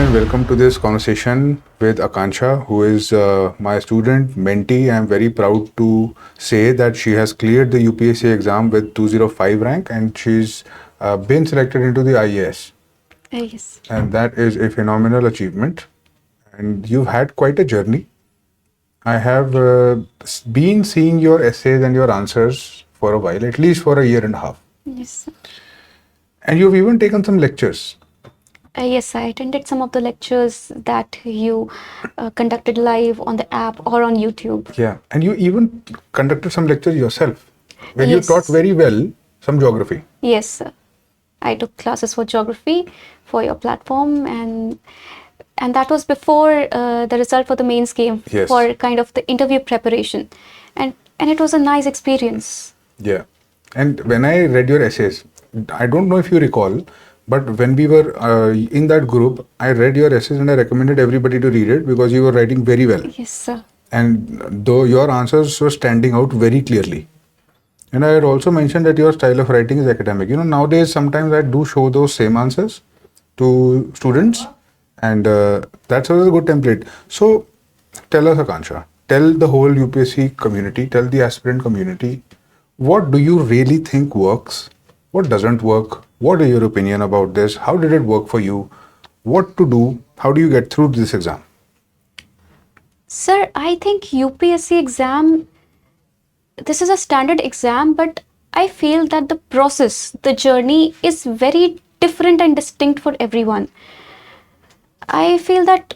and welcome to this conversation with Akanksha, who is my student, mentee. I'm very proud to say that she has cleared the UPSC exam with 205 rank and she's been selected into the IAS. Yes. And that is a phenomenal achievement. And you've had quite a journey. I have been seeing your essays and your answers for a while, at least for a year and a half. Yes. And you've even taken some lectures. Yes, I attended some of the lectures that you conducted live on the app or on YouTube. Yeah, and you even conducted some lectures yourself, where you Yes. taught very well some geography. Yes, sir. I took classes for geography for your platform, and that was before the result for the mains came. Yes. For kind of the interview preparation, and it was a nice experience. Yeah, and when I read your essays, I don't know if you recall, but when we were in that group, I read your essays and I recommended everybody to read it because you were writing very well. Yes, sir. And though your answers were standing out very clearly. And I had also mentioned that your style of writing is academic. You know, nowadays sometimes I do show those same answers to students, and that's always a good template. So tell us, Akanksha, tell the whole UPSC community, tell the aspirant community, what do you really think works? What doesn't work? What is your opinion about this? How did it work for you? What to do? How do you get through this exam? Sir, I think UPSC exam, this is a standard exam, but I feel that the process, the journey is very different and distinct for everyone. I feel that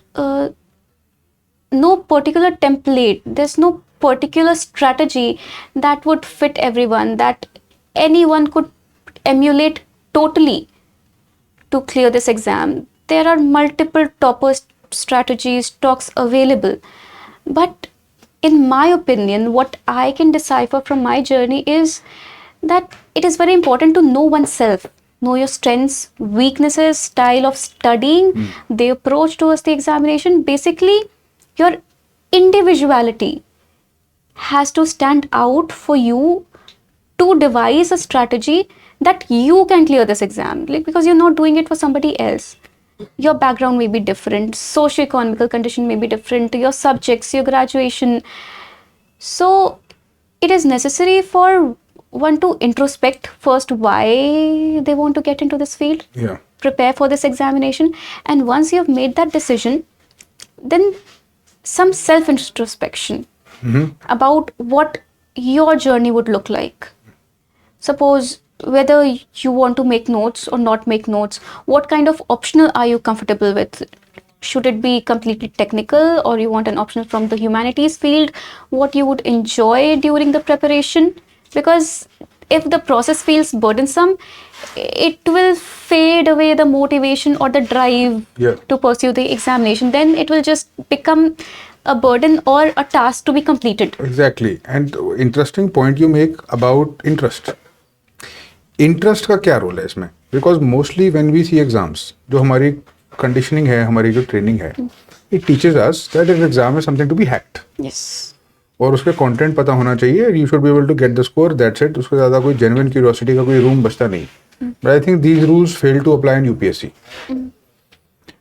no particular template, there's no particular strategy that would fit everyone, that anyone could emulate totally to clear this exam. There are multiple topper strategies, talks available. But in my opinion, what I can decipher from my journey is that it is very important to know oneself, know your strengths, weaknesses, style of studying, the approach towards the examination. Basically, your individuality has to stand out for you to devise a strategy that you can clear this exam, like, because you're not doing it for somebody else. Your background may be different, socio-economical condition may be different, your subjects, your graduation. So it is necessary for one to introspect first why they want to get into this field, Yeah. prepare for this examination, and once you have made that decision, then some self-introspection about what your journey would look like. Suppose whether you want to make notes or not make notes, what kind of optional are you comfortable with? Should it be completely technical, or you want an option from the humanities field? What you would enjoy during the preparation? Because if the process feels burdensome, it will fade away the motivation or the drive Yeah. to pursue the examination. Then it will just become a burden or a task to be completed. Exactly. And interesting point you make about interest. Interest का क्या role है इसमें? Because mostly when we see exams, जो हमारी conditioning है, हमारी जो training है, it teaches us that an exam is something to be hacked, Yes. और उसके कंटेंट पता होना चाहिए, you should be able to get the score, that's it. उसके ज़्यादा कोई जेन्युइन क्यूरियोसिटी का कोई रूम बचता नहीं. But I think these rules fail to apply in UPSC.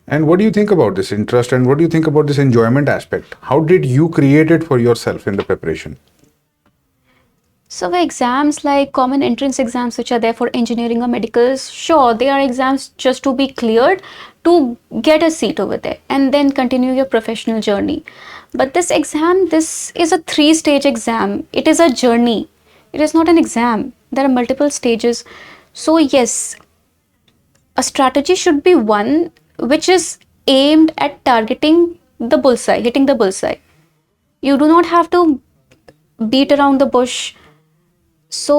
And what do you think about this interest, and what do you think about this enjoyment aspect? How did you create it for yourself in the preparation? So the exams like common entrance exams which are there for engineering or medicals, sure, they are exams just to be cleared to get a seat over there and then continue your professional journey. But this exam, this is a 3-stage exam. It is a journey. It is not an exam. There are multiple stages. So yes, a strategy should be one which is aimed at targeting the bullseye, hitting the bullseye. You do not have to beat around the bush. So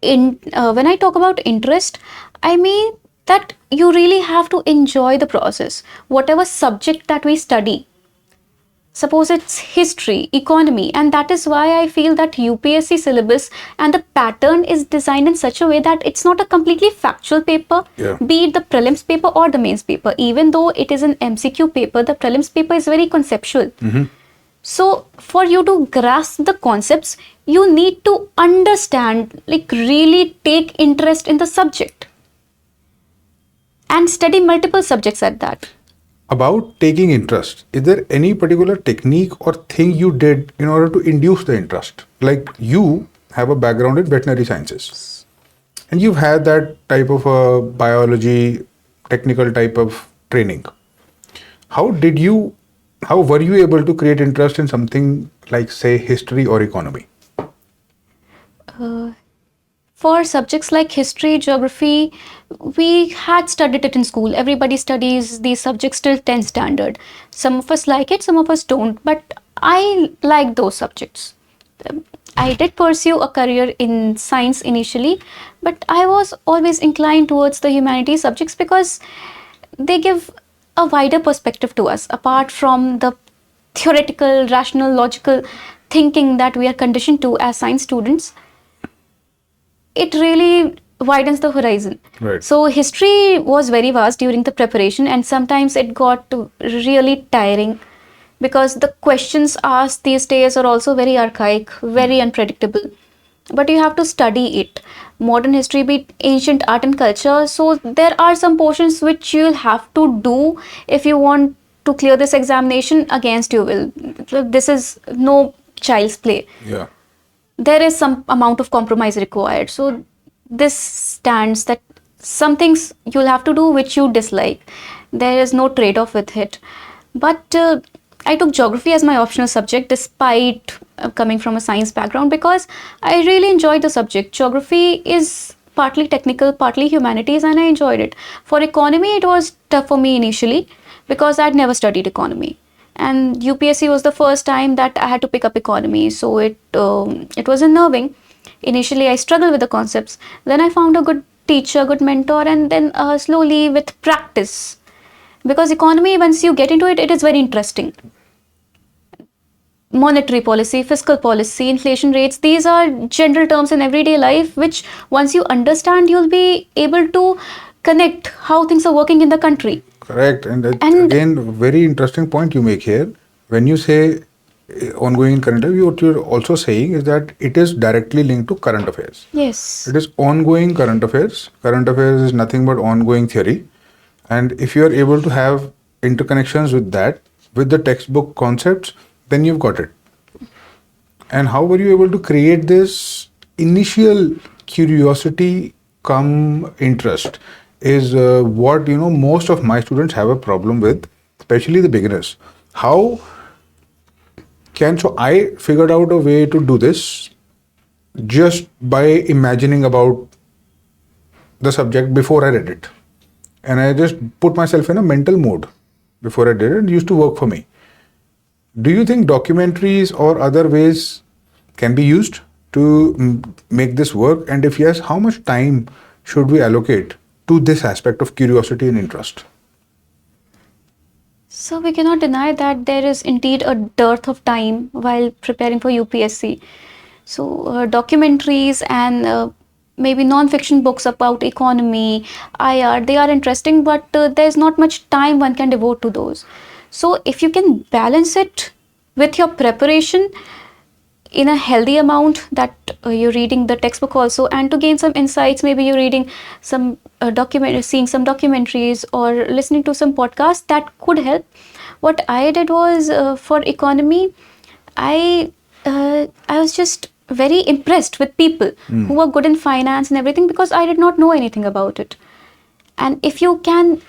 when I talk about interest, I mean that you really have to enjoy the process. Whatever subject that we study, suppose it's history, economy, and that is why I feel that UPSC syllabus and the pattern is designed in such a way that it's not a completely factual paper, Yeah. be it the prelims paper or the mains paper. Even though it is an MCQ paper, the prelims paper is very conceptual. So for you to grasp the concepts, you need to understand, like really take interest in the subject and study multiple subjects at that. About taking interest, is there any particular technique or thing you did in order to induce the interest? Like you have a background in veterinary sciences and you've had that type of a biology, technical type of training. How did you, how were you able to create interest in something like, say, history or economy? Uh, for subjects like history, geography, we had studied it in school. Everybody studies these subjects till 10th standard. Some of us like it, some of us don't. But I like those subjects. I did pursue a career in science initially, but I was always inclined towards the humanities subjects because they give a wider perspective to us apart from the theoretical, rational, logical thinking that we are conditioned to as science students. It really widens the horizon. Right. So history was very vast during the preparation, and sometimes it got really tiring because the questions asked these days are also very archaic, very unpredictable. But you have to study it. Modern history, be it ancient art and culture. So there are some portions which you'll have to do if you want to clear this examination against your will. This is no child's play. Yeah. There is some amount of compromise required. So this stands that some things you'll have to do which you dislike. There is no trade-off with it. But I took geography as my optional subject despite coming from a science background because I really enjoyed the subject. Geography is partly technical, partly humanities, and I enjoyed it. For economy, it was tough for me initially because I'd never studied economy. And UPSC was the first time that I had to pick up economy, so it was unnerving. Initially, I struggled with the concepts. Then I found a good teacher, good mentor, and then slowly with practice. Because economy, once you get into it, it is very interesting. Monetary policy, fiscal policy, inflation rates, these are general terms in everyday life, which once you understand, you'll be able to connect how things are working in the country. Correct. And again, very interesting point you make here. When you say ongoing in current affairs, what you're also saying is that it is directly linked to current affairs. Yes. It is ongoing current affairs. Current affairs is nothing but ongoing theory. And if you are able to have interconnections with that, with the textbook concepts, then you've got it. And how were you able to create this initial curiosity come interest is what most of my students have a problem with, especially the beginners. So I figured out a way to do this just by imagining about the subject before I read it. And I just put myself in a mental mode before I did it. It used to work for me. Do you think documentaries or other ways can be used to make this work? And if yes, how much time should we allocate to this aspect of curiosity and interest? So we cannot deny that there is indeed a dearth of time while preparing for UPSC. So documentaries and maybe non-fiction books about economy, IR, they are interesting, but there's not much time one can devote to those. So if you can balance it with your preparation in a healthy amount, that you're reading the textbook also, and to gain some insights, maybe you're reading some seeing some documentaries or listening to some podcasts, that could help. What I did was for economy, I was just very impressed with people who were good in finance and everything because I did not know anything about it. And if you can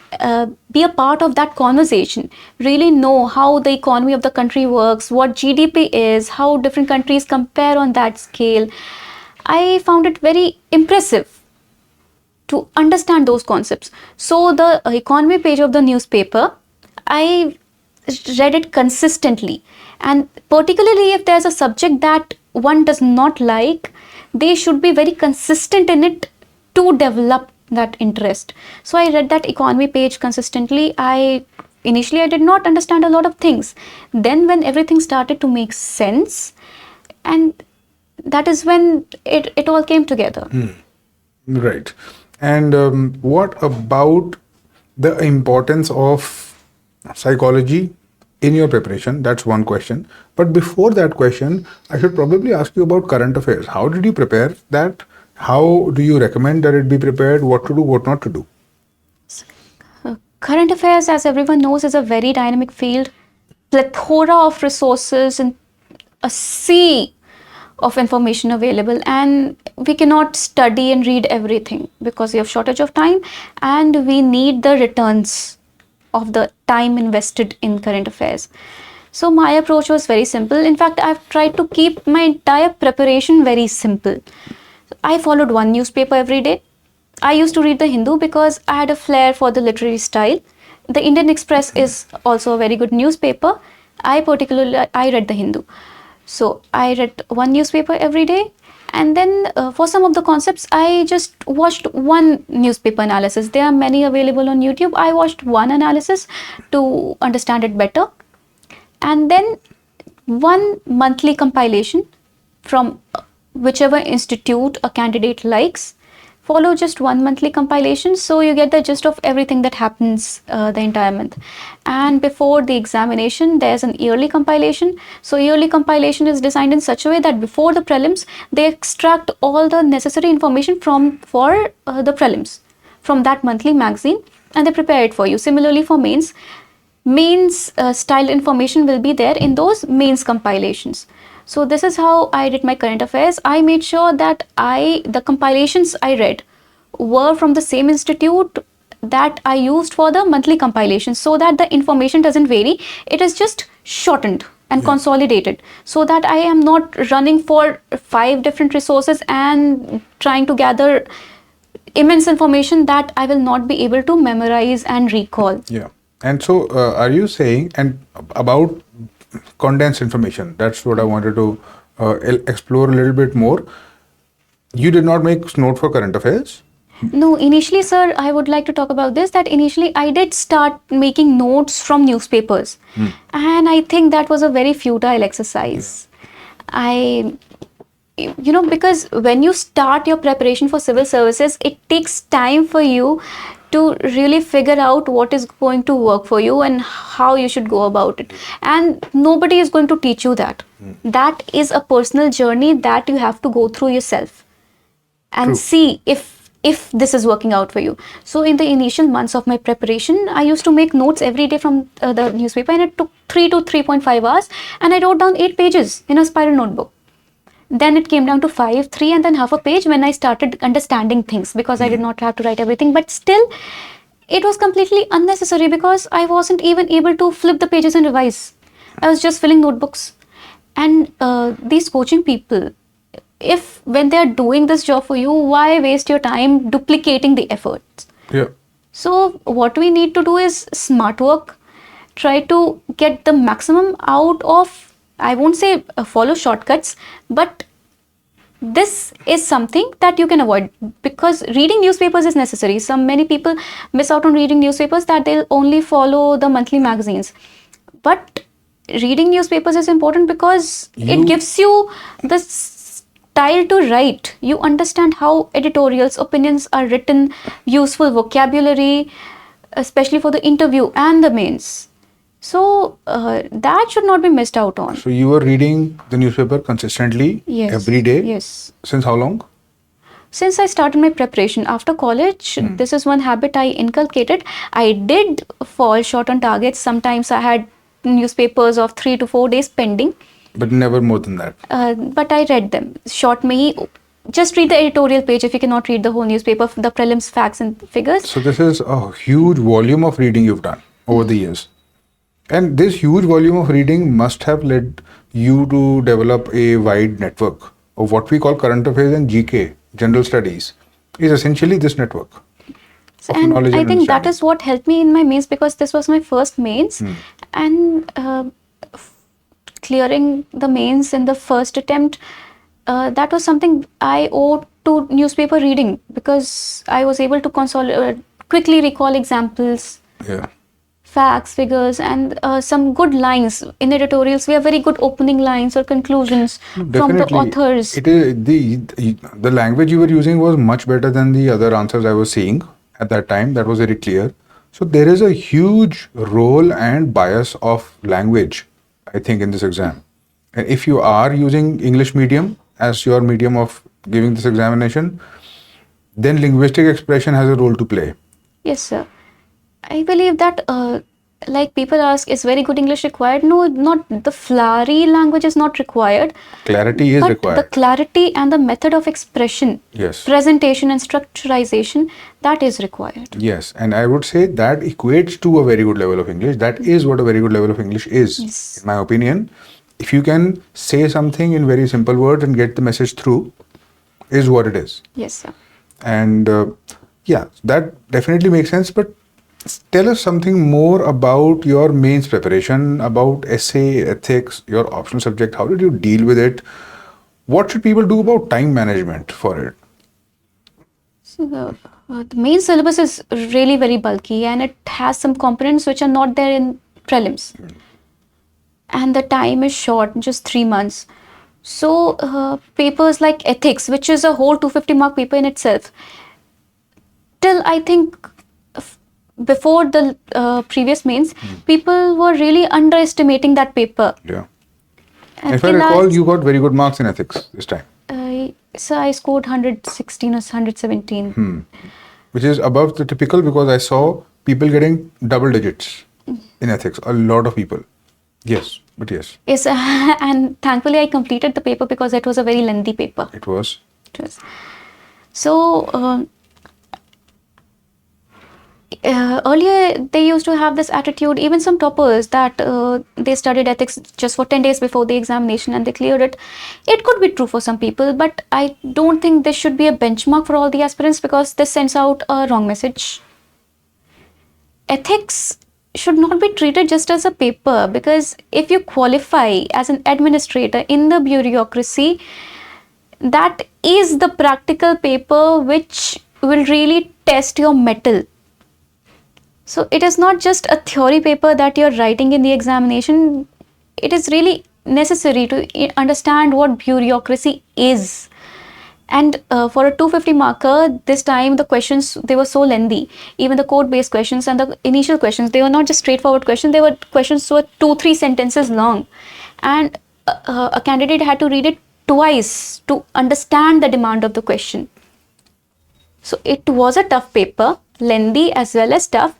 be a part of that conversation, really know how the economy of the country works, what GDP is, how different countries compare on that scale, I found it very impressive to understand those concepts. So the economy page of the newspaper, I read it consistently. And particularly if there's a subject that one does not like, they should be very consistent in it to develop that interest. So I read that economy page consistently. Initially I did not understand a lot of things. Then when everything started to make sense, and that is when it all came together. Right. And what about the importance of psychology in your preparation? That's one question. But before that question, I should probably ask you about current affairs. How did you prepare that? How do you recommend that it be prepared? What to do, what not to do? Current affairs, as everyone knows, is a very dynamic field, plethora of resources and a sea of information available, and we cannot study and read everything because we have shortage of time, and we need the returns of the time invested in current affairs. So my approach was very simple. In fact, I've tried to keep my entire preparation very simple. I followed one newspaper every day. I used to read the Hindu because I had a flair for the literary style. The Indian Express is also a very good newspaper. I read the Hindu. So I read one newspaper every day, and then for some of the concepts, I just watched one newspaper analysis. There are many available on YouTube. I watched one analysis to understand it better, and then one monthly compilation from whichever institute a candidate likes. Follow just one monthly compilation, so you get the gist of everything that happens the entire month. And before the examination, there's an yearly compilation. So yearly compilation is designed in such a way that before the prelims, they extract all the necessary information for the prelims from that monthly magazine, and they prepare it for you. Similarly for mains style information will be there in those mains compilations. So this is how I did my current affairs. I made sure that the compilations I read were from the same institute that I used for the monthly compilation, so that the information doesn't vary. It is just shortened and consolidated, so that I am not running for 5 different resources and trying to gather immense information that I will not be able to memorize and recall. Yeah. And so, are you saying, and about condensed information, that's what I wanted to explore a little bit more. You did not make note for current affairs? No, initially, sir, I would like to talk about this, that initially I did start making notes from newspapers. And I think that was a very futile exercise. Because when you start your preparation for civil services, it takes time for you to really figure out what is going to work for you and how you should go about it. And nobody is going to teach you that. That is a personal journey that you have to go through yourself and see if this is working out for you. So in the initial months of my preparation, I used to make notes every day from the newspaper, and it took 3 to 3.5 hours, and I wrote down 8 pages in a spiral notebook. Then it came down to 5, 3, and then half a page when I started understanding things, because I did not have to write everything. But still, it was completely unnecessary because I wasn't even able to flip the pages and revise. I was just filling notebooks. And these coaching people, when they are doing this job for you, why waste your time duplicating the efforts? Yeah. So what we need to do is smart work. Try to get the maximum out of, I won't say follow shortcuts, but this is something that you can avoid, because reading newspapers is necessary. Many people miss out on reading newspapers, that they'll only follow the monthly magazines. But reading newspapers is important because it gives you the style to write. You understand how editorials, opinions are written, useful vocabulary, especially for the interview and the mains. So that should not be missed out on. So you were reading the newspaper consistently every day? Yes. Since how long? Since I started my preparation after college, this is one habit I inculcated. I did fall short on targets. Sometimes I had newspapers of 3 to 4 days pending. But never more than that. But I read them. Short mein, just read the editorial page if you cannot read the whole newspaper, the prelims, facts and figures. So this is a huge volume of reading you've done over the years. And this huge volume of reading must have led you to develop a wide network of what we call current affairs and GK, general studies, is essentially this network. And I think that is what helped me in my mains, because this was my first mains. And clearing the mains in the first attempt, that was something I owe to newspaper reading, because I was able to quickly recall examples. Yeah. Facts, figures, and some good lines in editorials. We have very good opening lines or conclusions from the authors. It is the language you were using was much better than the other answers I was seeing at that time. That was very clear. So there is a huge role and bias of language, I think, in this exam. And if you are using English medium as your medium of giving this examination, then linguistic expression has a role to play. Yes, sir. I believe that, like people ask, is very good English required? No, not the flowery language is not required, Clarity is but the required. clarity and the method of expression, Yes. presentation and structurization, that is required. Yes, and I would say that equates to a very good level of English. That is what a very good level of English is, Yes. in my opinion. If you can say something in very simple words and get the message through, is what it is. Yes, sir. And yeah, that definitely makes sense. But tell us something more about your mains preparation, about essay, ethics, your optional subject. How did you deal with it? What should people do about time management for it? So the main syllabus is really very bulky and it has some components which are not there in prelims. And the time is short, just 3 months. So papers like ethics, which is a whole 250 mark paper in itself, till I think before the previous mains, people were really underestimating that paper. Yeah. And If I till recall, you got very good marks in ethics this time. So I scored 116 or 117. Which is above the typical, because I saw people getting double digits in ethics. A lot of people. Yes, but yes, Yes, and thankfully I completed the paper because it was a very lengthy paper. it was. It was. So earlier they used to have this attitude, even some toppers, that they studied ethics just for 10 days before the examination and they cleared it. It could be true for some people, but I don't think this should be a benchmark for all the aspirants because this sends out a wrong message. Ethics should not be treated just as a paper, because if you qualify as an administrator in the bureaucracy, that is the practical paper which will really test your mettle. So it is not just a theory paper that you're writing in the examination. It is really necessary to understand what bureaucracy is. And for a 250 marker, this time the questions, they were so lengthy. Even the code-based questions and the initial questions, they were not just straightforward questions. They were questions were 2-3 sentences long. And a candidate had to read it twice to understand the demand of the question. So it was a tough paper, lengthy as well as tough.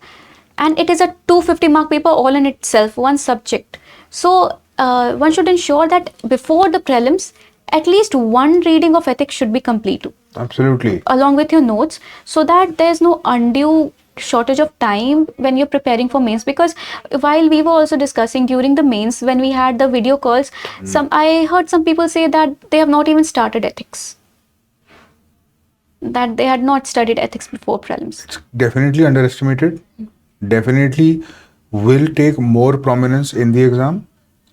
And it is a 250 mark paper all in itself, one subject. So one should ensure that before the prelims, at least one reading of ethics should be complete Absolutely. along with your notes, so that there's no undue shortage of time when you're preparing for mains. Because while we were also discussing during the mains, when we had the video calls, I heard some people say that they have not even started ethics, that they had not studied ethics before prelims. It's definitely underestimated. Definitely will take more prominence in the exam.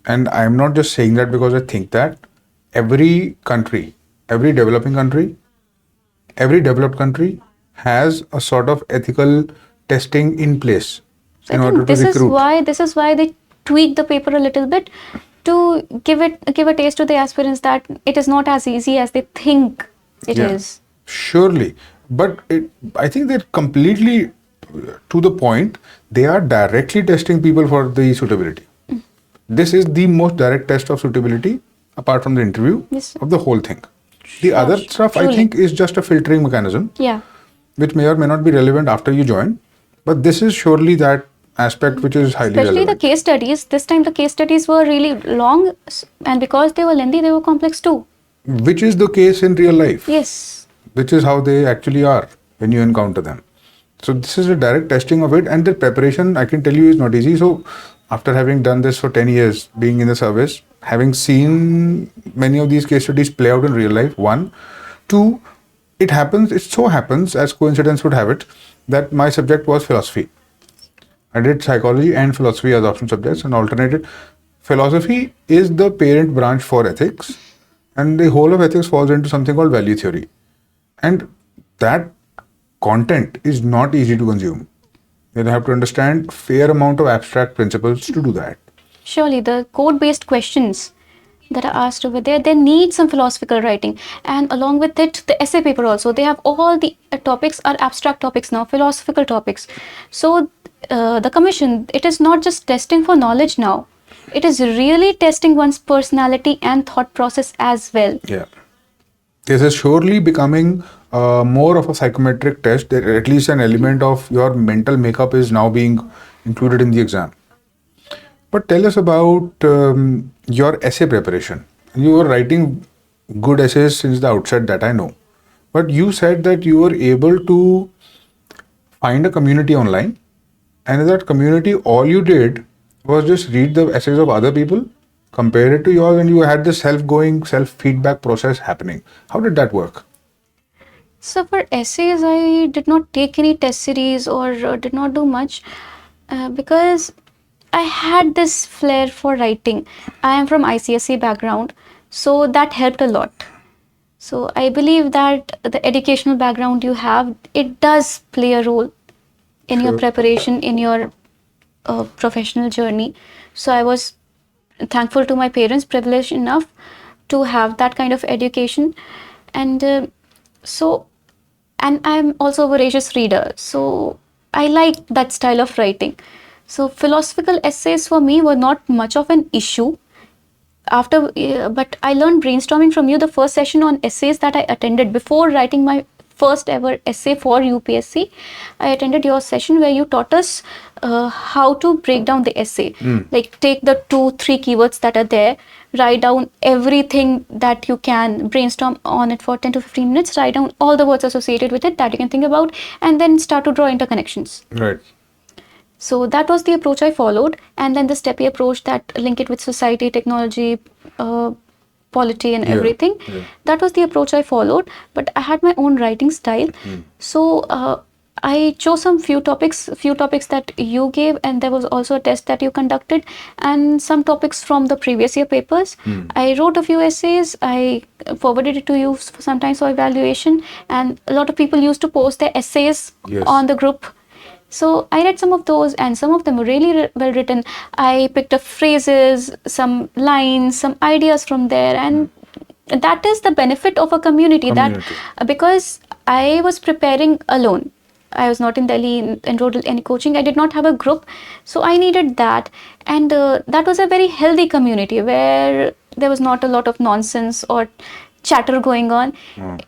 And I'm not just saying that because I think that. Every country, every developing country, every developed country has a sort of ethical testing in place So in I order think to this recruit. is why they tweak the paper a little bit to give a taste to the aspirants that it is not as easy as they think it is. Surely. But I think they're completely to the point. They are directly testing people for the suitability. This is the most direct test of suitability, apart from the interview, Yes. of the whole thing. The other stuff, I truly. think, is just a filtering mechanism, Yeah. which may or may not be relevant after you join. But this is surely that aspect which is highly Especially relevant. the case studies. This time the case studies were really long, and because they were lengthy, they were complex too. Which is the case in real life. Yes. Which is how they actually are when you encounter them. So this is a direct testing of it, and the preparation, I can tell you, is not easy. So after having done this for 10 years, being in the service, having seen many of these case studies play out in real life, one. Two, it so happens, as coincidence would have it, that my subject was philosophy. I did psychology and philosophy as optional subjects and alternated. Philosophy is the parent branch for ethics, and the whole of ethics falls into something called value theory. And that content is not easy to consume. You have to understand fair amount of abstract principles to do that. Surely the code-based questions that are asked over there, they need some philosophical writing, and along with it the essay paper also, they have all the topics are abstract topics now, philosophical topics. So the commission, it is not just testing for knowledge now, it is really testing one's personality and thought process as well. Yeah. This is surely becoming more of a psychometric test. That at least an element of your mental makeup is now being included in the exam. But tell us about your essay preparation. You were writing good essays since the outset, that I know. But you said that you were able to find a community online, and in that community, all you did was just read the essays of other people, compare it to yours, and you had this self-going, self-feedback process happening. How did that work? So for essays, I did not take any test series or did not do much because I had this flair for writing. I am from ICSE background, so that helped a lot. So I believe that the educational background you have, it does play a role in your Sure. preparation, in your professional journey. So I was thankful to my parents, privileged enough to have that kind of education, and so and I'm also a voracious reader, so I like that style of writing. So philosophical essays for me were not much of an issue after but I learned brainstorming from you. The first session on essays that I attended before writing my first ever essay for UPSC, I attended your session where you taught us how to break down the essay. Like take the 2-3 keywords that are there, write down everything that you can, brainstorm on it for 10 to 15 minutes, write down all the words associated with it that you can think about, and then start to draw interconnections. Right. So that was the approach I followed, and then the steppy approach that link it with society, technology, polity, and Yeah, everything. yeah. That was the approach I followed, but I had my own writing style. So I chose some few topics that you gave, and there was also a test that you conducted, and some topics from the previous year papers. I wrote a few essays. I forwarded it to you sometimes for evaluation, and a lot of people used to post their essays Yes. on the group. So I read some of those, and some of them were really well written. I picked up phrases, some lines, some ideas from there, and that is the benefit of a community. Community. That because I was preparing alone. I was not in Delhi enrolled in any coaching. I did not have a group, so I needed that, and that was a very healthy community where there was not a lot of nonsense or chatter going on.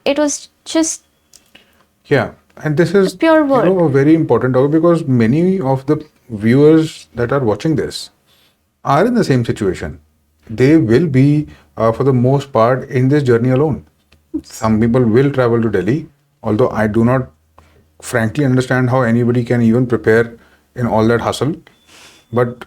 It was just Yeah, and this is pure work. a very important topic because many of the viewers that are watching this are in the same situation. They will be, for the most part, in this journey alone. Some people will travel to Delhi, although I do not frankly understand how anybody can even prepare in all that hustle. But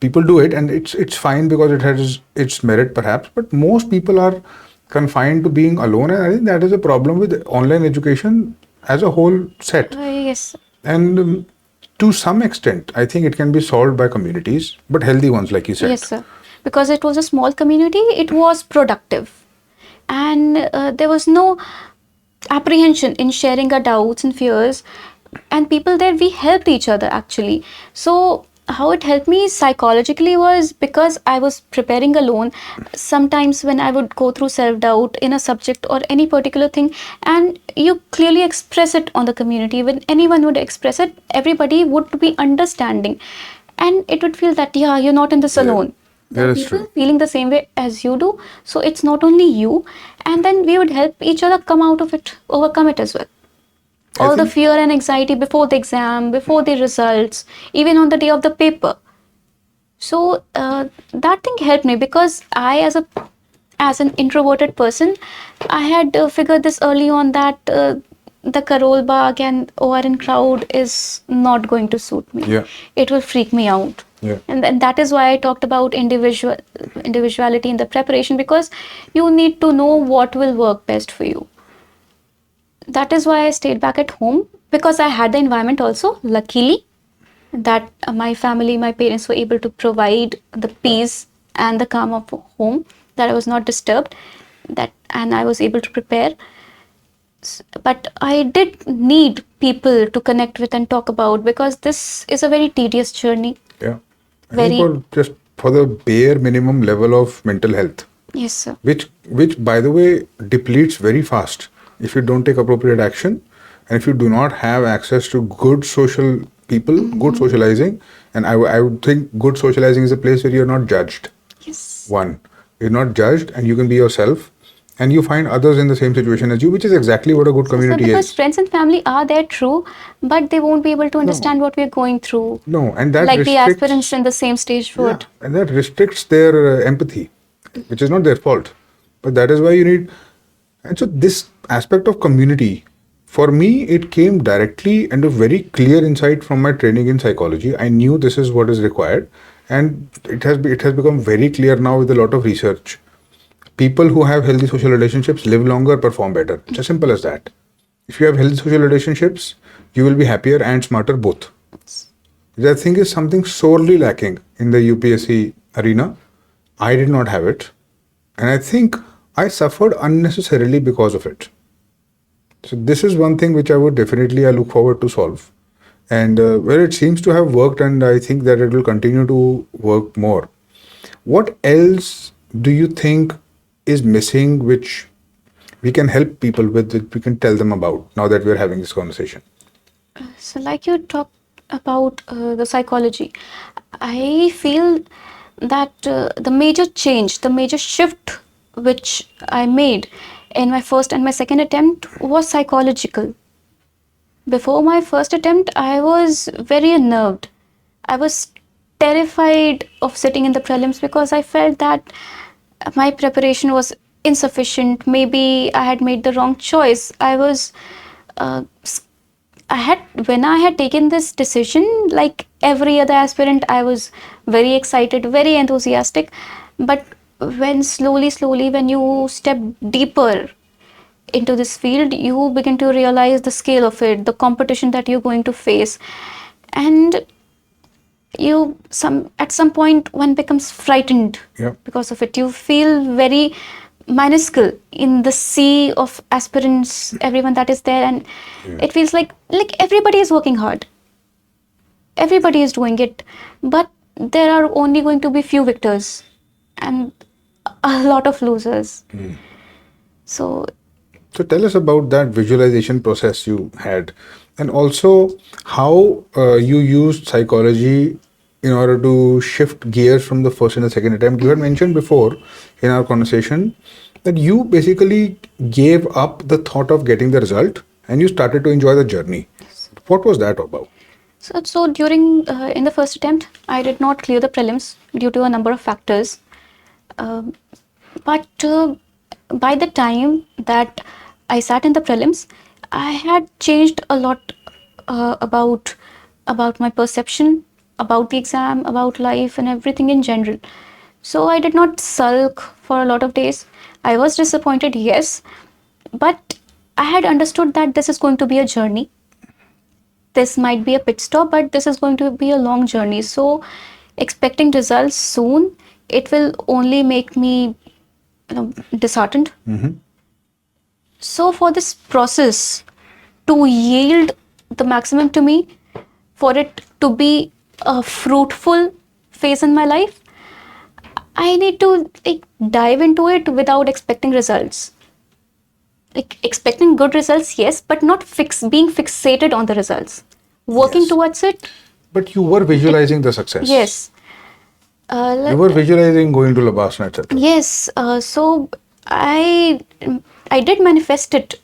people do it, and it's fine because it has its merit, perhaps. But most people are confined to being alone, and I think that is a problem with online education as a whole set. Yes. And to some extent, I think it can be solved by communities, but healthy ones, like you said. Yes, sir. Because it was a small community, it was productive. And there was no apprehension in sharing our doubts and fears. And people there, we helped each other actually. So, how it helped me psychologically was because I was preparing alone. Sometimes when I would go through self-doubt in a subject or any particular thing, and you clearly express it on the community, when anyone would express it, everybody would be understanding. And it would feel that, yeah, you're not in this alone. That There are is people true. feeling the same way as you do. So it's not only you. And then we would help each other come out of it, overcome it as well. I All the think- fear and anxiety before the exam, before the results, even on the day of the paper. So that thing helped me because I, as an introverted person, I had figured this early on that the Karol Bagh and ORN crowd is not going to suit me. Yeah. It will freak me out. Yeah. And that is why I talked about individuality in the preparation, because you need to know what will work best for you. That is why I stayed back at home, because I had the environment also, luckily, that my family, my parents were able to provide the peace and the calm of home, that I was not disturbed, and I was able to prepare. But I did need people to connect with and talk about, because this is a very tedious journey. Yeah. I Very- think just for the bare minimum level of mental health, Yes, sir. which by the way depletes very fast if you don't take appropriate action, and if you do not have access to good social people, good socializing. And I would think good socializing is a place where you're not judged. Yes. One, you're not judged, and you can be yourself, and you find others in the same situation as you, which is exactly what a good So, community because is. friends and family are there, true, but they won't be able to understand what we're going through, No, and that like the aspirants restricts, in the same stage yeah, would. and that restricts their empathy, which is not their fault. But that is why you need, and so this aspect of community, for me, it came directly and a very clear insight from my training in psychology. I knew this is what is required, and it has become very clear now with a lot of research. People who have healthy social relationships live longer, perform better. It's as simple as that. If you have healthy social relationships, you will be happier and smarter both. Which I think is something sorely lacking in the UPSC arena. I did not have it, and I think I suffered unnecessarily because of it. So this is one thing which I look forward to solve, and where it seems to have worked, and I think that it will continue to work more. What else do you think is missing, which we can help people with, that we can tell them about now that we're having this conversation? So, like you talked about the psychology, I feel that the major change, the major shift which I made in my first and my second attempt was psychological. Before my first attempt, I was very unnerved. I was terrified of sitting in the prelims because I felt that my preparation was insufficient. Maybe I had made the wrong choice. Uh, I had when I had taken this decision, like every other aspirant, I was very excited, very enthusiastic. But when slowly, when you step deeper into this field, you begin to realize the scale of it, the competition that you're going to face, and you some at some point one becomes frightened Yeah. because of it. You feel very minuscule in the sea of aspirants, everyone that is there, and it feels like everybody is working hard, everybody is doing it, but there are only going to be few victors and a lot of losers. So So tell us about that visualization process you had, and also how you used psychology in order to shift gears from the first and the second attempt. You had mentioned before in our conversation that you basically gave up the thought of getting the result and you started to enjoy the journey. What was that about? so during in the first attempt, I did not clear the prelims due to a number of factors. Um but by the time that I sat in the prelims, I had changed a lot about my perception about the exam, about life, and everything in general. So I did not sulk for a lot of days. I was disappointed, yes, but I had understood that this is going to be a journey. This might be a pit stop, but this is going to be a long journey. So expecting results soon, it will only make me disheartened. So for this process to yield the maximum to me, for it to be a fruitful phase in my life, I need to dive into it without expecting results. Like expecting good results, yes, but not being fixated on the results. Working Yes. towards it, But you were visualizing the success. yes. You were visualizing going to Labasana, etc. Yes, so I I did manifest it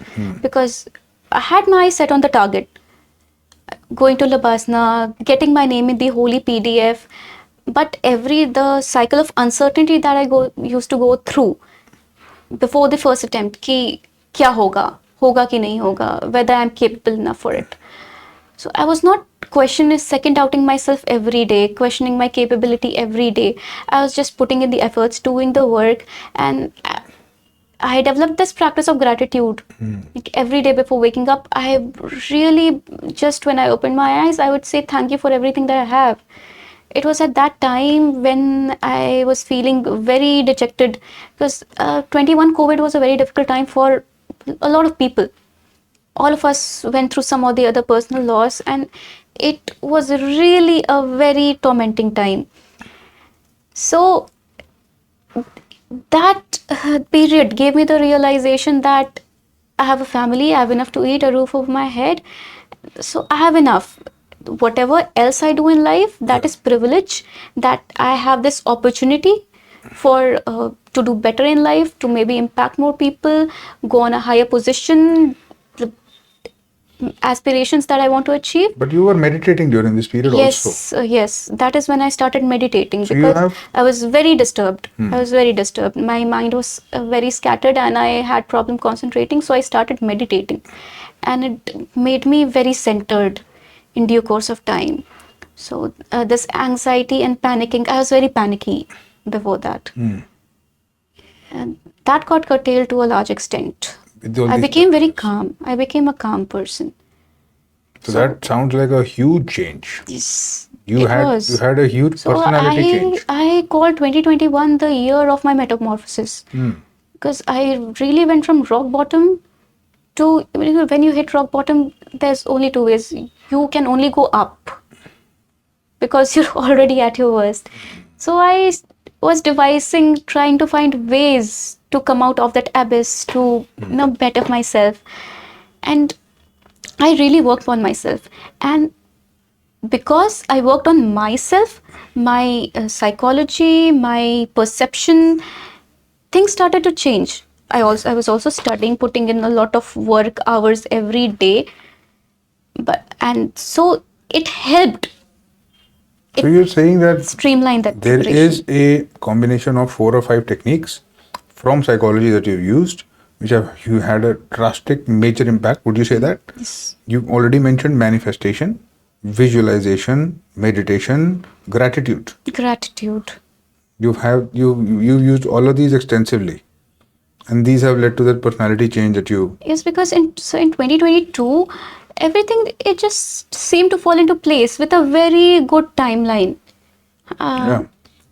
because I had my eyes set on the target. Going to Labasana, getting my name in the holy PDF, but the cycle of uncertainty that I used to go through before the first attempt, कि क्या होगा कि नहीं होगा, whether I'm capable enough for it. So I was not second doubting myself every day, questioning my capability every day. I was just putting in the efforts, doing the work, and I developed this practice of gratitude. Like every day before waking up, I really just when I opened my eyes, I would say thank you for everything that I have. It was at that time when I was feeling very dejected because 21 COVID was a very difficult time for a lot of people. All of us went through some or the other personal loss, and it was really a very tormenting time. So that period gave me the realization that I have a family, I have enough to eat, a roof over my head, so I have enough. Whatever else I do in life, that is privilege, that I have this opportunity for to do better in life, to maybe impact more people, go on a higher position, the aspirations that I want to achieve. But you were meditating during this period also. Yes, that is when I started meditating, So you because have. I was very disturbed. I was very disturbed. My mind was very scattered and I had problem concentrating. So I started meditating, and it made me very centered in due course of time. So this anxiety and panicking, I was very panicky before that. And that got curtailed to a large extent. With all I these became very practices. calm. I became a calm person. So that sounds like a huge change. Yes, You it had was. you had a huge So personality change. I call 2021 the year of my metamorphosis, because I really went from rock bottom to, when you hit rock bottom, there's only two ways. You can only go up because you're already at your worst. So I was devising, trying to find ways to come out of that abyss, to better myself, and I really worked on myself. And because I worked on myself, my psychology, my perception, things started to change. I was also studying, putting in a lot of work hours every day, and so it helped So you're saying that streamline that there is preparation. a combination of 4 or 5 techniques from psychology that you've used, which have you had a drastic major impact. Would you say that? Yes. You already mentioned manifestation, visualization, meditation, gratitude. Gratitude. You've used all of these extensively, and these have led to that personality change that you. Yes, because in 2022, everything, it just seemed to fall into place with a very good timeline. Yeah,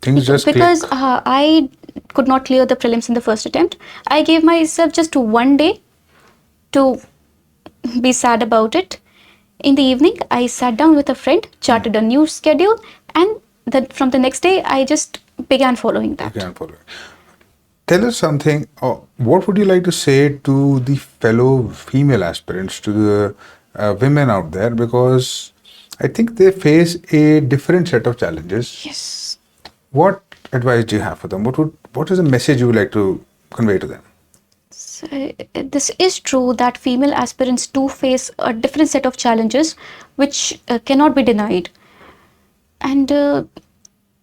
things just click. Because I could not clear the prelims in the first attempt. I gave myself just 1 day to be sad about it. In the evening, I sat down with a friend, charted a new schedule, and from the next day, I just began following that. Again, follow. Tell us something. What would you like to say to the fellow female aspirants, to the women out there? Because I think they face a different set of challenges. Yes. What advice do you have for them? What is the message you would like to convey to them? So, this is true that female aspirants do face a different set of challenges, which cannot be denied. And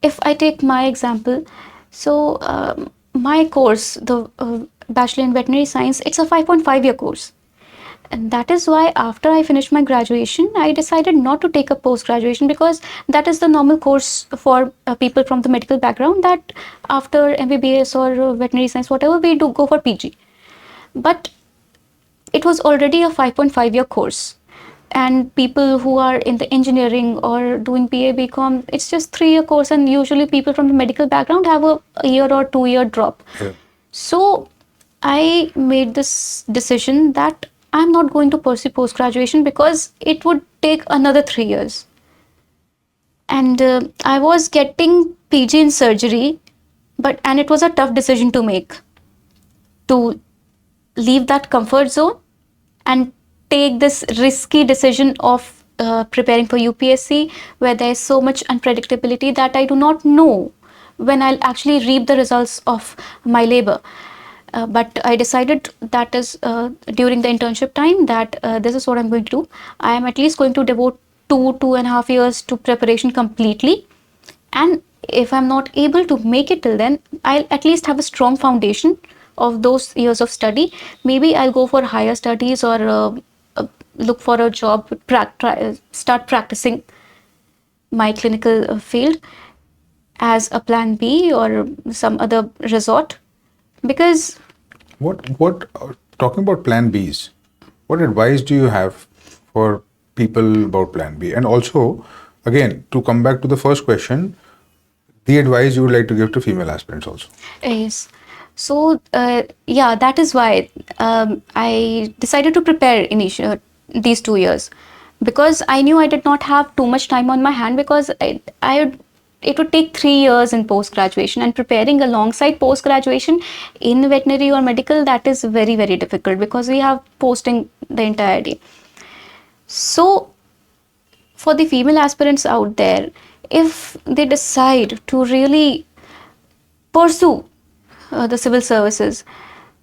if I take my example, so my course, the Bachelor in Veterinary Science, it's a 5.5-year course. And that is why after I finished my graduation, I decided not to take a post-graduation, because that is the normal course for people from the medical background, that after MBBS or veterinary science, whatever, we do go for PG. But it was already a 5.5-year course. And people who are in the engineering or doing BA, BCom, it's just 3-year course. And usually people from the medical background have a year or 2-year drop. Yeah. So I made this decision that I'm not going to pursue post-graduation, because it would take another 3 years. And I was getting PG in surgery, and it was a tough decision to make, to leave that comfort zone and take this risky decision of preparing for UPSC, where there is so much unpredictability that I do not know when I'll actually reap the results of my labor. But I decided, that is during the internship time, that this is what I'm going to do. I am at least going to devote 2.5 years to preparation completely. And if I'm not able to make it till then, I'll at least have a strong foundation of those years of study. Maybe I'll go for higher studies, or look for a job, start practicing my clinical field as a plan B, or some other resort. Because Talking about plan Bs, what advice do you have for people about plan B? And also, again, to come back to the first question, the advice you would like to give to female aspirants also. yes. So yeah, that is why I decided to prepare these 2 years, because I knew I did not have too much time on my hand, because it would take 3 years in post graduation, and preparing alongside post graduation in veterinary or medical, that is very, very difficult, because we have posting the entire day. So for the female aspirants out there, if they decide to really pursue the civil services,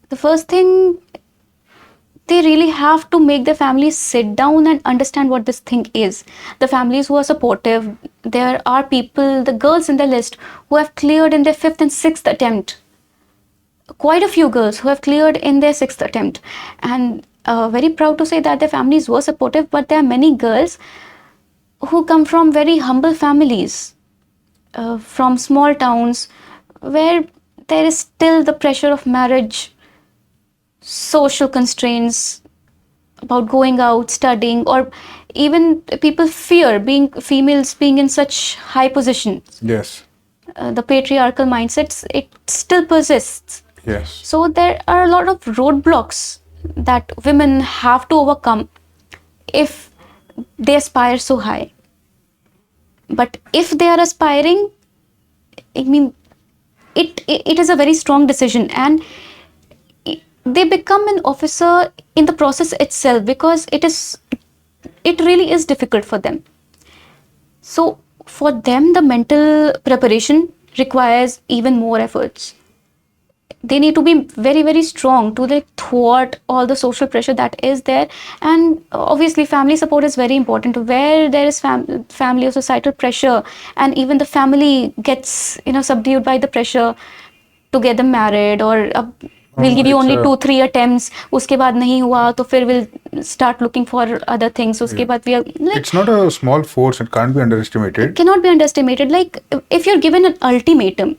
the first thing, they really have to make their families sit down and understand what this thing is. The families who are supportive, there are people, the girls in the list who have cleared in their fifth and sixth attempt. Quite a few girls who have cleared in their sixth attempt. And very proud to say that their families were supportive, but there are many girls who come from very humble families, from small towns, where there is still the pressure of marriage, social constraints about going out, studying, or even people fear being females being in such high positions. Yes. The patriarchal mindsets, it still persists. Yes. So there are a lot of roadblocks that women have to overcome if they aspire so high. But if they are aspiring, I mean, it is a very strong decision, and they become an officer in the process itself, because it really is difficult for them. So for them, the mental preparation requires even more efforts. They need to be very, very strong to thwart all the social pressure that is there. And obviously family support is very important. Where there is family or societal pressure, and even the family gets subdued by the pressure to get them married, or we'll give you only 2-3 attempts, uske baad nahi hua to fir we'll start looking for other things, uske baad we are like, it's not a small force, it can't be underestimated. it cannot be underestimated. Like, if you're given an ultimatum,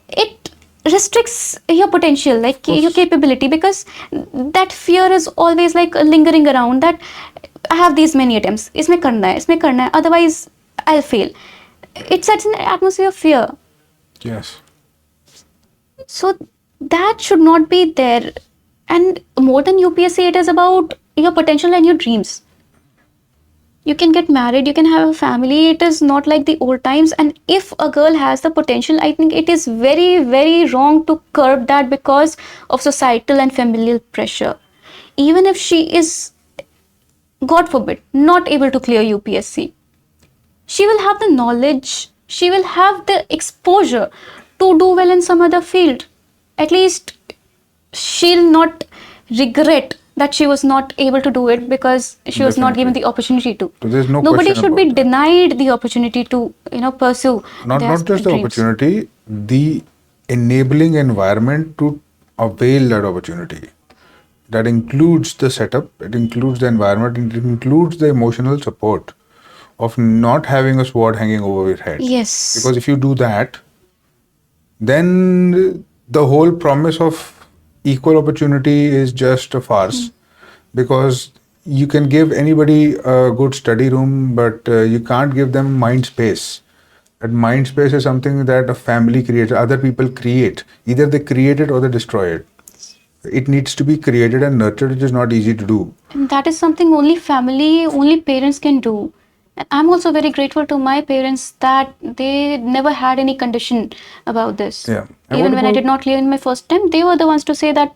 it restricts your potential, like your capability, because that fear is always like lingering around, that I have these many attempts, isme karna hai, otherwise I'll fail. It sets an atmosphere of fear. Yes. So that should not be there. And more than UPSC, it is about your potential and your dreams. You can get married, you can have a family. It is not like the old times. And if a girl has the potential, I think it is very, very wrong to curb that because of societal and familial pressure. Even if she is, God forbid, not able to clear UPSC, she will have the knowledge, she will have the exposure to do well in some other field. At least she'll not regret that she was not able to do it because she was not given the opportunity to. So there's no Nobody question should be about that. denied the opportunity to pursue Not their just the dreams. opportunity, the enabling environment to avail that opportunity. That includes the setup, it includes the environment, it includes the emotional support of not having a sword hanging over your head. Yes. Because if you do that, then the whole promise of equal opportunity is just a farce. Because you can give anybody a good study room, but you can't give them mind space. That mind space is something that a family creates, other people create. Either they create it or they destroy it. It needs to be created and nurtured, which is not easy to do. And that is something only family, only parents can do. And I'm also very grateful to my parents that they never had any condition about this. Yeah. And Even what when I about- did not clear in my first attempt, they were the ones to say that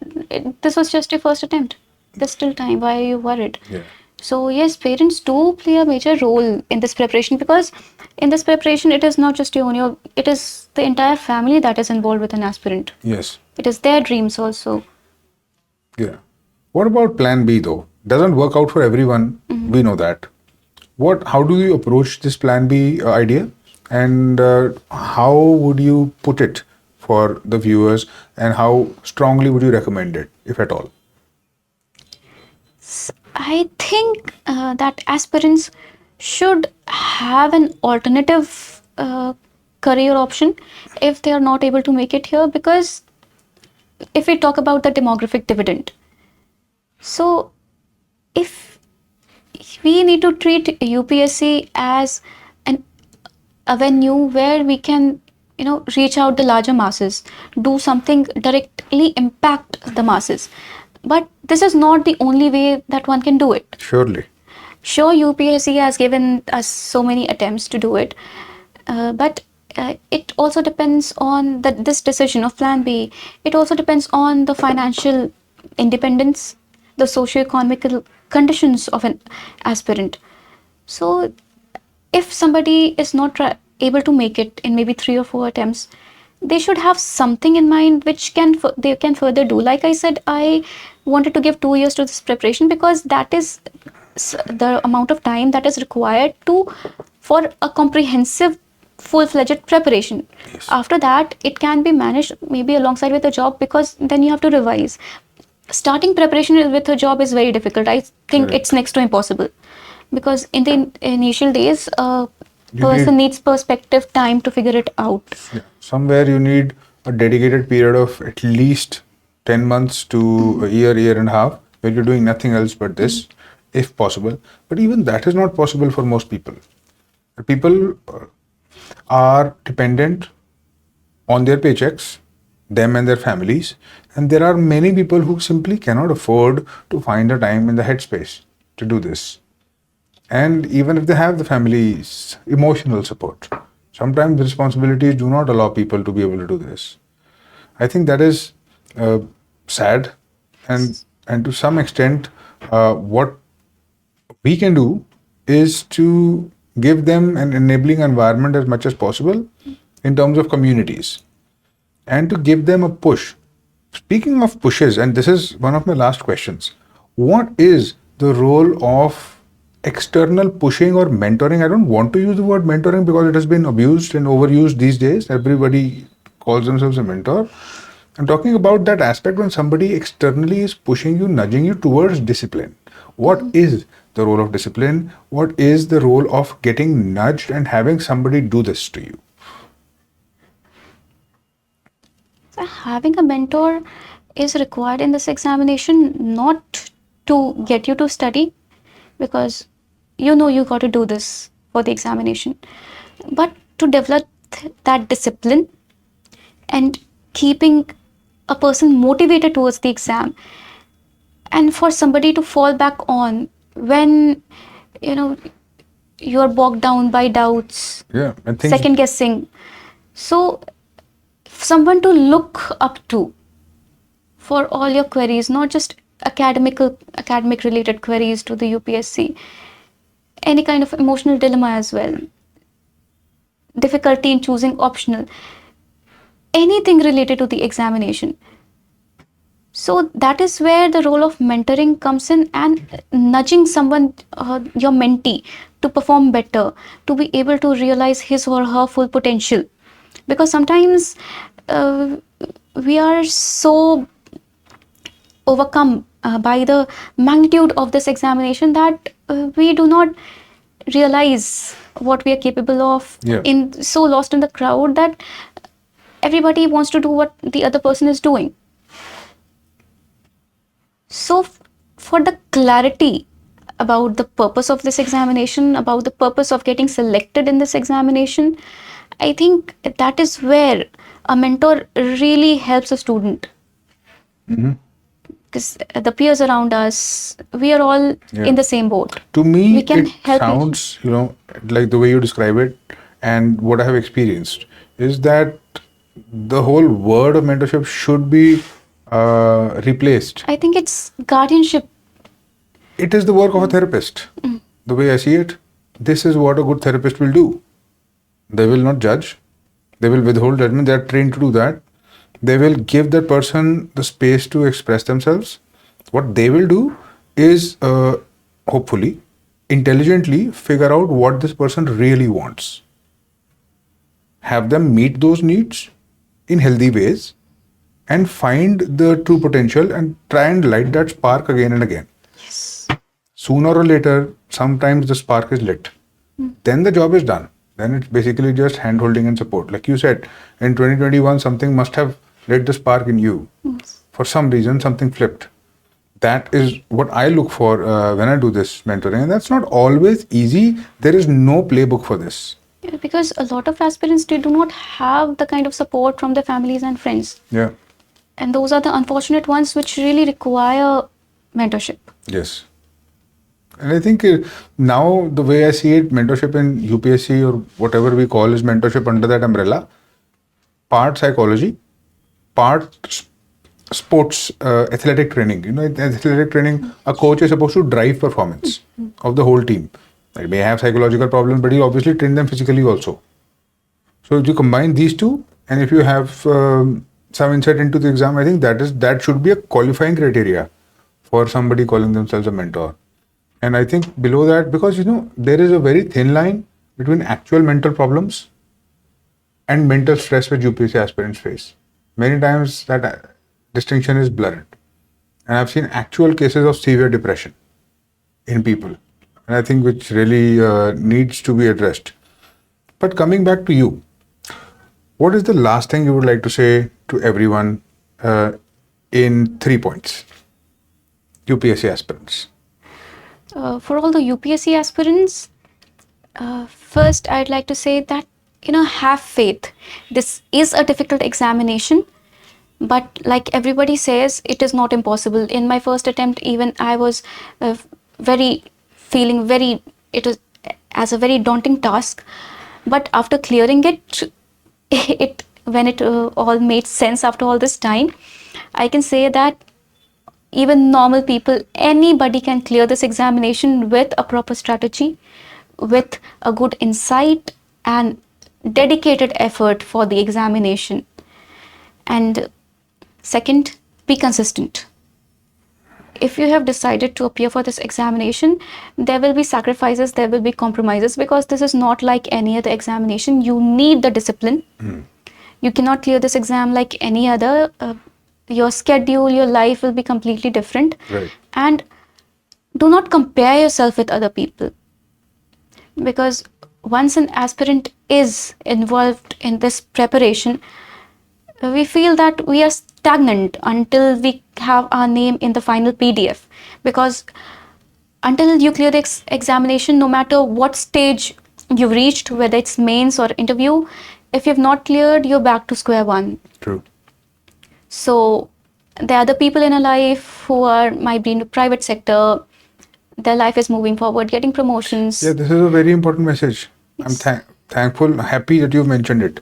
this was just your first attempt. There's still time. Why are you worried? Yeah. So yes, parents do play a major role in this preparation, because in this preparation, it is not just it is the entire family that is involved with an aspirant. Yes. It is their dreams also. Yeah. What about plan B though? Doesn't work out for everyone. We know that. How do you approach this plan B idea? And how would you put it for the viewers? And how strongly would you recommend it, if at all? I think that aspirants should have an alternative career option if they are not able to make it here, because if we talk about the demographic dividend, so if we need to treat UPSC as an avenue where we can reach out the larger masses, do something directly impact the masses, but this is not the only way that one can do it. Surely. Sure, UPSC has given us so many attempts to do it, but it also depends on this decision of plan B. It also depends on the financial independence, the socio-economical conditions of an aspirant. So if somebody is not able to make it in maybe 3 or 4 attempts, they should have something in mind which they can further do. Like I said, I wanted to give 2 years to this preparation because that is the amount of time that is required to for a comprehensive full-fledged preparation. Yes. After that, it can be managed maybe alongside with a job, because then you have to revise. Starting preparation with a job is very difficult. I think Correct. it's next to impossible, because in the initial days, a You person needs perspective, time to figure it out. Yeah. Somewhere you need a dedicated period of at least 10 months to a year and a half, where you're doing nothing else but this, if possible. But even that is not possible for most people. People are dependent on their paychecks, them and their families, and there are many people who simply cannot afford to find the time in the headspace to do this. And even if they have the family's emotional support, sometimes the responsibilities do not allow people to be able to do this. I think that is sad, and to some extent, what we can do is to give them an enabling environment as much as possible in terms of communities, and to give them a push. Speaking of pushes, and this is one of my last questions, what is the role of external pushing or mentoring? I don't want to use the word mentoring because it has been abused and overused these days. Everybody calls themselves a mentor. I'm talking about that aspect when somebody externally is pushing you, nudging you towards discipline. What is the role of discipline? What is the role of getting nudged and having somebody do this to you? So having a mentor is required in this examination, not to get you to study, because you know you got to do this for the examination, but to develop that discipline and keeping a person motivated towards the exam, and for somebody to fall back on when you know you're bogged down by doubts, Yeah, and things. second guessing. So someone to look up to for all your queries, not just academic related queries to the UPSC, any kind of emotional dilemma as well, difficulty in choosing optional, anything related to the examination. So that is where the role of mentoring comes in, and nudging someone, your mentee, to perform better, to be able to realize his or her full potential. Because sometimes we are so overcome by the magnitude of this examination that we do not realize what we are capable of. Yeah. So lost in the crowd that everybody wants to do what the other person is doing. So for the clarity about the purpose of this examination, about the purpose of getting selected in this examination, I think that is where a mentor really helps a student. Because the peers around us, we are all in the same boat. To me, We can it help each- sounds, like the way you describe it and what I have experienced is that the whole word of mentorship should be replaced. I think it's guardianship. It is the work of a therapist. The way I see it, this is what a good therapist will do. They will not judge. They will withhold judgment. They are trained to do that. They will give that person the space to express themselves. What they will do is, hopefully, intelligently figure out what this person really wants. Have them meet those needs in healthy ways and find the true potential and try and light that spark again and again. Yes. Sooner or later, sometimes the spark is lit. Then the job is done. Then it's basically just hand holding and support. Like you said, in 2021, something must have lit the spark in you. Yes. For some reason, something flipped. That is what I look for when I do this mentoring. And that's not always easy. There is no playbook for this. Yeah, because a lot of aspirants, they do not have the kind of support from their families and friends. Yeah. And those are the unfortunate ones which really require mentorship. Yes. And I think now the way I see it, mentorship in UPSC or whatever we call is mentorship under that umbrella, part psychology, part sports, athletic training. In athletic training, a coach is supposed to drive performance of the whole team. They may have psychological problems, but he obviously train them physically also. So if you combine these two, And if you have some insight into the exam, I think that should be a qualifying criteria for somebody calling themselves a mentor. And I think below that, because there is a very thin line between actual mental problems and mental stress which UPSC aspirants face. Many times that distinction is blurred. And I've seen actual cases of severe depression in people. And I think which really needs to be addressed. But coming back to you, what is the last thing you would like to say to everyone in 3 points? UPSC aspirants. For all the UPSC aspirants, first I'd like to say that, have faith. This is a difficult examination, but like everybody says, it is not impossible. In my first attempt, even I was feeling very, it was as a very daunting task. But after clearing it, when it all made sense after all this time, I can say that even normal people, anybody can clear this examination with a proper strategy, with a good insight and dedicated effort for the examination. And second, be consistent. If you have decided to appear for this examination, there will be sacrifices, there will be compromises, because this is not like any other examination. You need the discipline. You cannot clear this exam like any other. Your schedule, your life will be completely different. Right. And do not compare yourself with other people, because once an aspirant is involved in this preparation, we feel that we are stagnant until we have our name in the final PDF. Because until you clear the examination, no matter what stage you've reached, whether it's mains or interview, if you've not cleared, you're back to square one. True. So there are other people in our life who might be in the private sector. Their life is moving forward, getting promotions. Yeah, this is a very important message. Yes. I'm thankful, happy that you've mentioned it.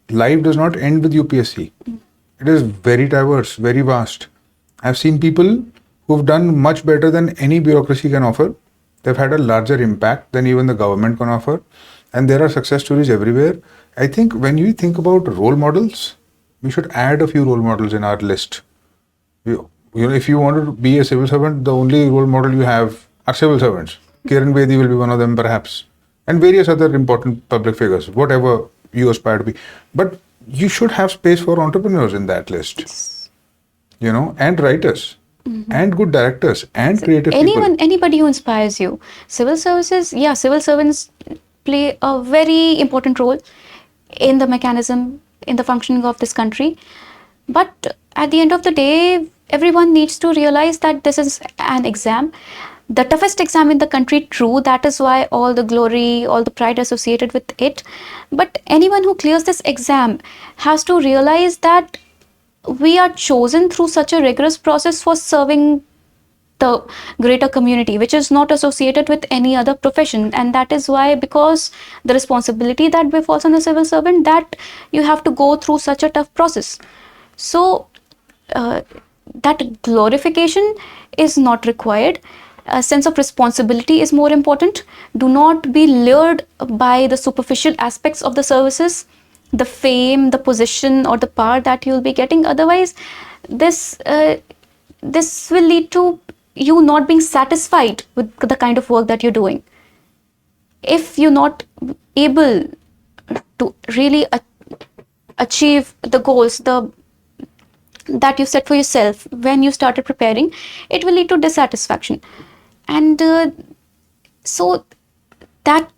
Life does not end with UPSC. It is very diverse, very vast. I've seen people who've done much better than any bureaucracy can offer. They've had a larger impact than even the government can offer. And there are success stories everywhere. I think when you think about role models, we should add a few role models in our list. If you want to be a civil servant, the only role model you have are civil servants. Kiran Bedi will be one of them, perhaps, and various other important public figures, whatever you aspire to be. But you should have space for entrepreneurs in that list, Yes. And writers, and good directors, and creative people. Anybody who inspires you. Civil services, civil servants play a very important role in the mechanism, in the functioning of this country. But at the end of the day, everyone needs to realize that this is an exam, the toughest exam in the country. True, that is why all the glory, all the pride associated with it. But anyone who clears this exam has to realize that we are chosen through such a rigorous process for serving the greater community, which is not associated with any other profession. And that is why, because the responsibility that befalls on a civil servant, that you have to go through such a tough process. So that glorification is not required. A sense of responsibility is more important. Do not be lured by the superficial aspects of the services, the fame, the position, or the power that you'll be getting. Otherwise, this will lead to you not being satisfied with the kind of work that you're doing. If you're not able to really achieve the goals that you set for yourself when you started preparing, it will lead to dissatisfaction. And so that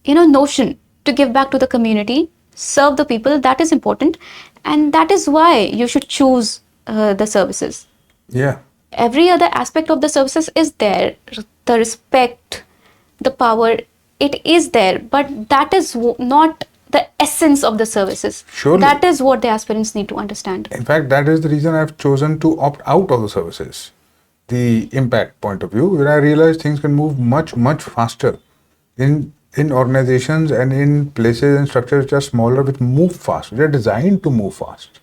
notion to give back to the community, serve the people, that is important. And that is why you should choose the services. Yeah. Every other aspect of the services is there. The respect, the power, it is there. But that is not the essence of the services. Surely. That is what the aspirants need to understand. In fact, that is the reason I've chosen to opt out of the services. The impact point of view, when I realized things can move much, much faster in organizations and in places and structures which are smaller, which move fast. They're designed to move fast.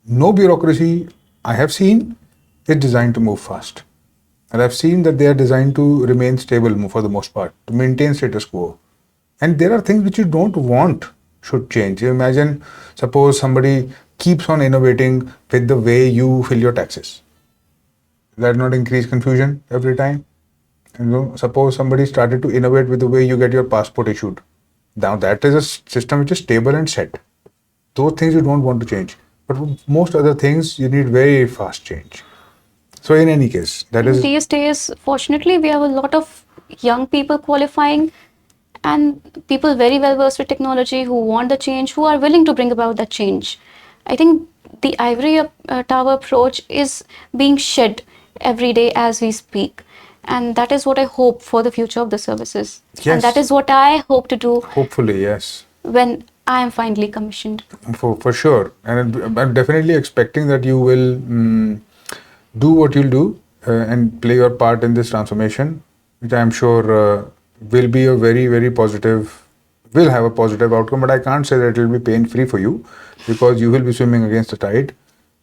No bureaucracy I have seen is designed to move fast. And I've seen that they are designed to remain stable for the most part, to maintain status quo. And there are things which you don't want should change. You imagine, suppose somebody keeps on innovating with the way you fill your taxes. That not increase confusion every time? Suppose somebody started to innovate with the way you get your passport issued. Now that is a system which is stable and set. Those things you don't want to change. But most other things you need very fast change. So in any case, that is These days, fortunately, we have a lot of young people qualifying and people very well versed with technology who want the change, who are willing to bring about that change. I think the ivory tower approach is being shed every day as we speak. And that is what I hope for the future of the services. And that Yes. is what I hope to do Hopefully, yes. when I am finally commissioned. For sure. And I'm definitely expecting that you will do what you'll do and play your part in this transformation, which I'm sure will be a very, very positive, will have a positive outcome. But I can't say that it will be pain free for you because you will be swimming against the tide.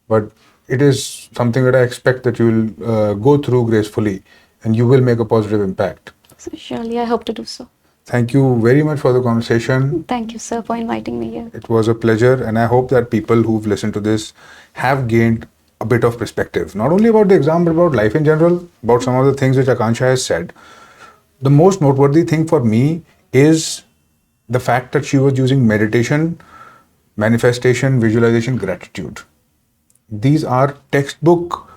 But it is something that I expect that you will go through gracefully and you will make a positive impact. So surely I hope to do so. Thank you very much for the conversation. Thank you, sir, for inviting me here. It was a pleasure, and I hope that people who've listened to this have gained a bit of perspective, not only about the exam, but about life in general, about some of the things which Akanksha has said. The most noteworthy thing for me is the fact that she was using meditation, manifestation, visualization, gratitude. These are textbook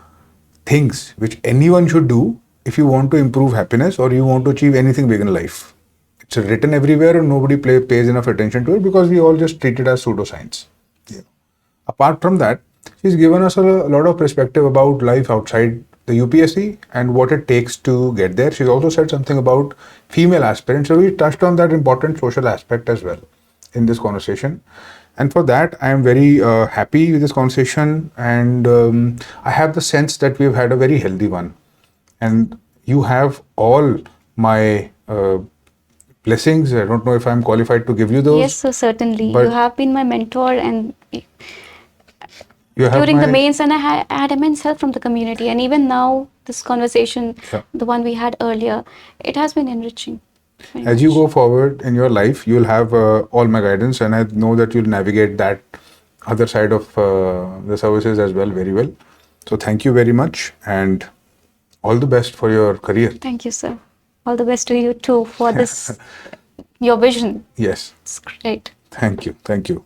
things which anyone should do if you want to improve happiness or you want to achieve anything big in life. It's written everywhere and nobody pays enough attention to it because we all just treat it as pseudoscience. Yeah. Apart from that, she's given us a lot of perspective about life outside the UPSC and what it takes to get there. She's also said something about female aspirants. So we touched on that important social aspect as well in this conversation. And for that, I am very happy with this conversation. And I have the sense that we've had a very healthy one. And you have all my blessings. I don't know if I'm qualified to give you those. Yes, sir, certainly. But You have been my mentor, and you have during the my- mains, and I had immense help from the community. And even now, this conversation, Yeah. the one we had earlier, it has been enriching. very As you much. go forward in your life, you'll have all my guidance, and I know that you'll navigate that other side of the services as well very well. So thank you very much, and all the best for your career. Thank you, sir. All the best to you too for this, your vision. Yes, It's great. thank you. Thank you.